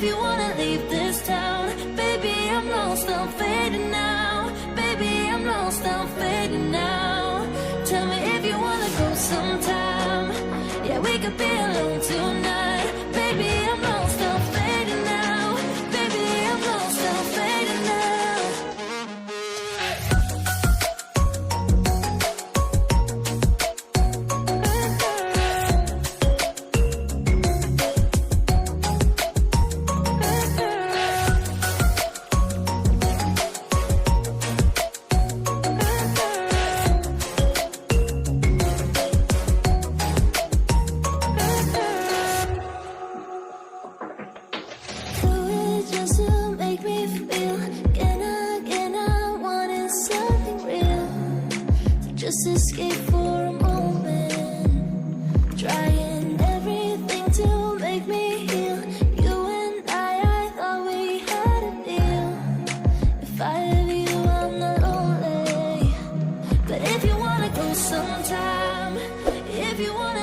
if you wanna leave this town. Baby, I'm lost, I'm fading now. Baby, I'm lost, I'm fading now. Tell me if you wanna go sometime. Yeah, we could be alone tonight. Baby, I'm lost, I'm fading now. Baby, I'm lost, I'm fading now. Just to make me feel again, I wanted something real to just escape for a moment, trying everything to make me heal. You and I thought we had a deal. If I have you, I'm not lonely. But if you wanna go sometime, if you wanna